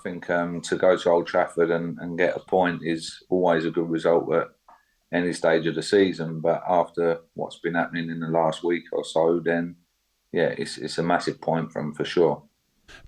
think to go to Old Trafford and get a point is always a good result at any stage of the season. But after what's been happening in the last week or so, then yeah, it's a massive point for them for sure.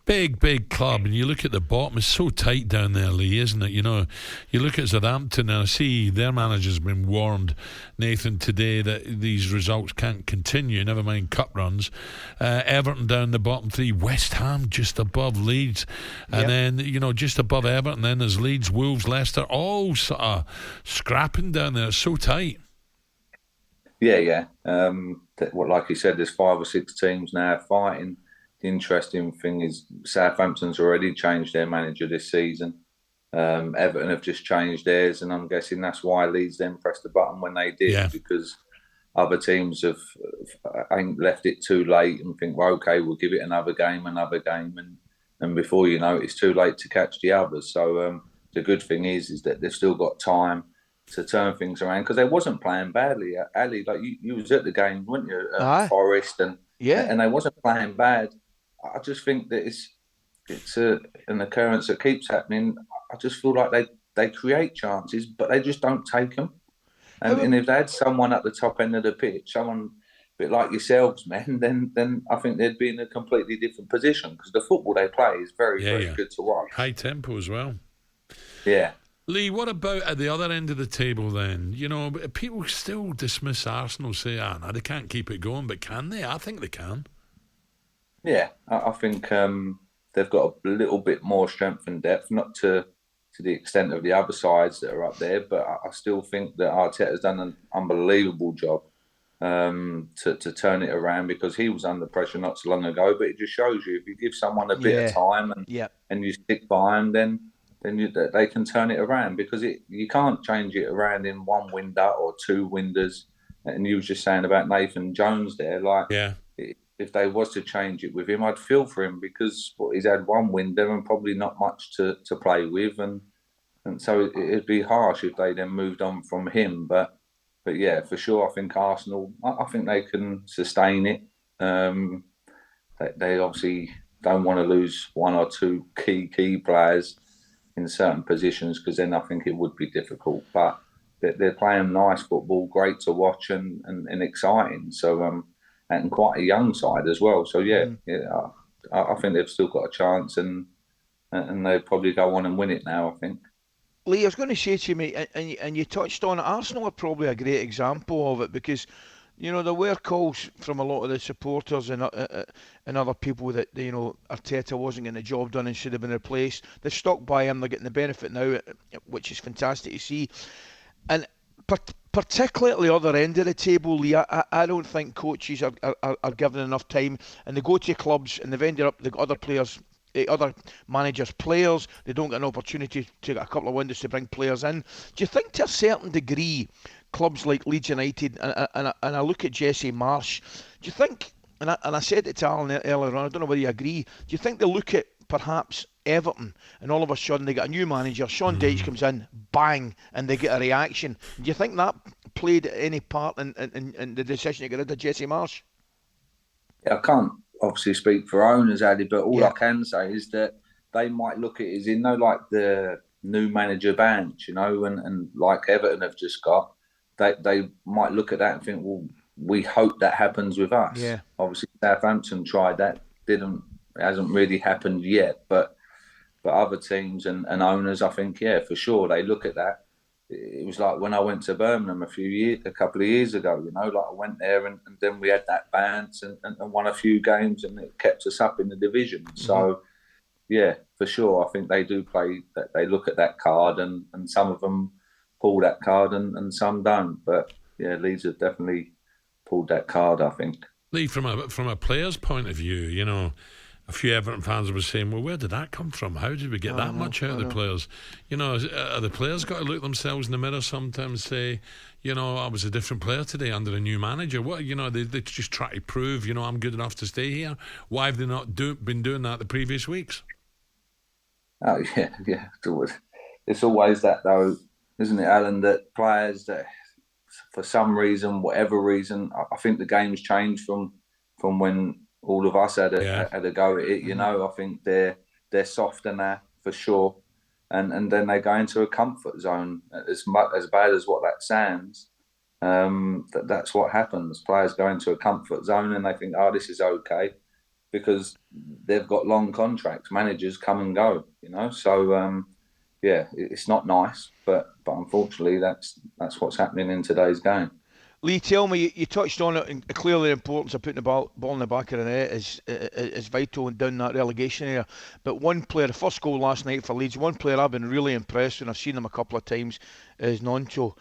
Big club, and you look at the bottom, it's so tight down there, Lee, isn't it? You know, you look at Southampton, and I see their manager's been warned, Nathan, today that these results can't continue, never mind cup runs. Everton down the bottom three, West Ham just above Leeds, and then, you know, just above Everton, then there's Leeds, Wolves, Leicester, all sort of scrapping down there. It's so tight. Yeah. Like you said, there's 5 or 6 teams now fighting. The interesting thing is Southampton's already changed their manager this season. Everton have just changed theirs, and I'm guessing that's why Leeds then pressed the button when they did, because other teams ain't left it too late and think, well, okay, we'll give it another game, and before you know it, it's too late to catch the others. So the good thing is that they've still got time to turn things around, because they wasn't playing badly. Ali, like you was at the game, weren't you? Forest and they wasn't playing bad. I just think that it's an occurrence that keeps happening. I just feel like they create chances, but they just don't take them. And if they had someone at the top end of the pitch, someone a bit like yourselves, man, then I think they'd be in a completely different position, because the football they play is very good to watch. High tempo as well. Yeah. Lee, what about at the other end of the table then? You know, people still dismiss Arsenal, say, no, they can't keep it going, but can they? I think they can. Yeah, I think they've got a little bit more strength and depth, not to the extent of the other sides that are up there, but I still think that Arteta's done an unbelievable job to turn it around, because he was under pressure not so long ago. But it just shows you, if you give someone a bit of time and you stick by them, then they can turn it around, because you can't change it around in one window or 2 windows. And you was just saying about Nathan Jones there, if they was to change it with him, I'd feel for him, because he's had 1 window and probably not much to play with, and so it'd be harsh if they then moved on from him. But yeah, for sure, I think Arsenal, I think they can sustain it. They obviously don't want to lose 1 or 2 key players in certain positions, because then I think it would be difficult. But they're playing nice football, great to watch and exciting. So and quite a young side as well. So I think they've still got a chance, and they'll probably go on and win it now, I think. Lee, I was going to say to you, mate, and you touched on it, Arsenal are probably a great example of it, because, you know, there were calls from a lot of the supporters and other people that, you know, Arteta wasn't getting the job done and should have been replaced. They've stuck by him, they're getting the benefit now, which is fantastic to see. And particularly at the other end of the table, Lee, I don't think coaches are given enough time, and they go to clubs and they've ended up, the other managers' players, they don't get an opportunity to get a couple of windows to bring players in. Do you think to a certain degree clubs like Leeds United, and I look at Jesse Marsh, do you think, and I said it to Alan earlier on, I don't know whether you agree, do you think they look at perhaps Everton and all of a sudden they get a new manager, Sean Dyche comes in, bang, and they get a reaction? Do you think that played any part in the decision to get rid of Jesse Marsh? Yeah, I can't obviously speak for owners, Addy, but all I can say is that they might look at it as, you know, like the new manager bench, you know, and like Everton have just got, they might look at that and think, well, we hope that happens with us. Yeah. Obviously, Southampton tried that, it hasn't really happened yet, but other teams and owners, I think, yeah, for sure, they look at that. It was like when I went to Birmingham a couple of years ago, you know, like I went there and then we had that bounce and won a few games, and it kept us up in the division. So, yeah, for sure, I think they do play, that they look at that card, and some of them pull that card and some don't. But, yeah, Leeds have definitely pulled that card, I think. Lee, from a player's point of view, you know, a few Everton fans were saying, well, where did that come from? How did we get that much out of the players? You know, are the players got to look themselves in the mirror sometimes, say, you know, I was a different player today under a new manager? What, you know, they just try to prove, you know, I'm good enough to stay here. Why have they not been doing that the previous weeks? Oh, yeah. It's always that, though, isn't it, Alan, that players that, for some reason, whatever reason, I think the game's changed from when all of us had a go at it. You know, I think they're softer now. for sure. And then they go into a comfort zone. As bad as what that sounds, that's what happens. Players go into a comfort zone and they think, oh, this is okay, because they've got long contracts. Managers come and go, So it's not nice, but unfortunately, that's what's happening in today's game. Lee, tell me, you touched on it, and clearly the importance of putting the ball in the back of the net is vital and down that relegation area. But one player, the first goal last night for Leeds, one player I've been really impressed with, I've seen him a couple of times, is Noncho.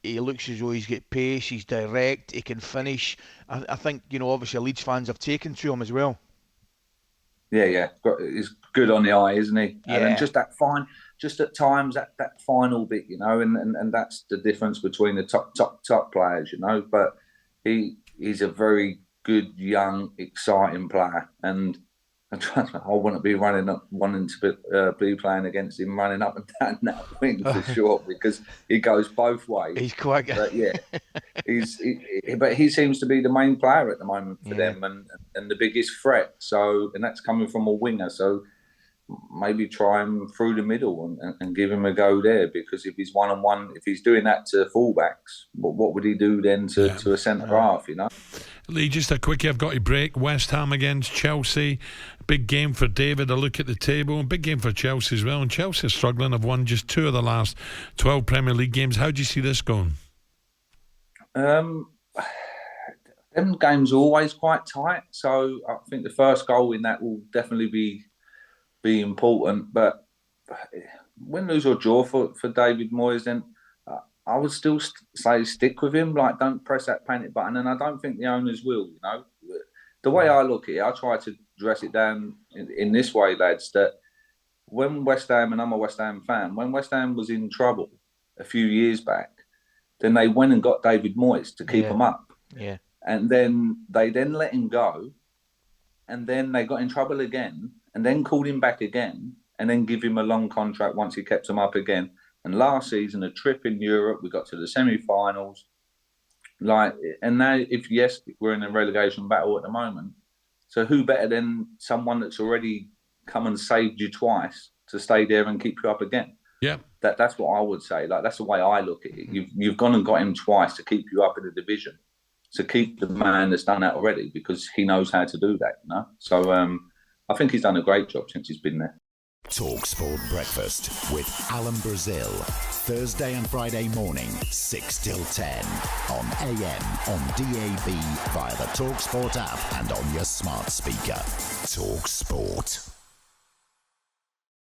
He looks as though he's got pace, he's direct, he can finish. I think, obviously Leeds fans have taken to him as well. Yeah. He's good on the eye, isn't he? Yeah. And just at times that final bit, and that's the difference between the top players, But he's a very good, young, exciting player, and I want to be wanting to be playing against him, running up and down that wing for sure, because he goes both ways. He's quite good. But yeah, but he seems to be the main player at the moment for them, and the biggest threat. So, and that's coming from a winger. So maybe try him through the middle and give him a go there, because if he's one-on-one, if he's doing that to fullbacks, what would he do then to a centre half, Lee, just a quickie, I've got to break. West Ham against Chelsea. Big game for David, a look at the table, and big game for Chelsea as well. And Chelsea are struggling, have won just 2 of the last 12 Premier League games. How do you see this going? Them games are always quite tight, so I think the first goal in that will definitely be important. But win, lose or draw for David Moyes, then I would still say stick with him. Like, don't press that panic button, and I don't think the owners will. The way I look at it, I try to dress it down in this way, lads, that when West Ham, and I'm a West Ham fan, when West Ham was in trouble a few years back, then they went and got David Moyes to keep him up. Yeah. And then they let him go, and then they got in trouble again, and then called him back again, and then give him a long contract once he kept him up again. And last season, a trip in Europe, we got to the semi-finals. And now, if we're in a relegation battle at the moment. So who better than someone that's already come and saved you twice to stay there and keep you up again? Yeah. That's what I would say. Like, that's the way I look at it. You've gone and got him twice to keep you up in the division. So keep the man that's done that already, because he knows how to do that, So I think he's done a great job since he's been there. talkSPORT Breakfast with Alan Brazil. Thursday and Friday morning, 6 till 10. On AM, on DAB, via the talkSPORT app and on your smart speaker. talkSPORT.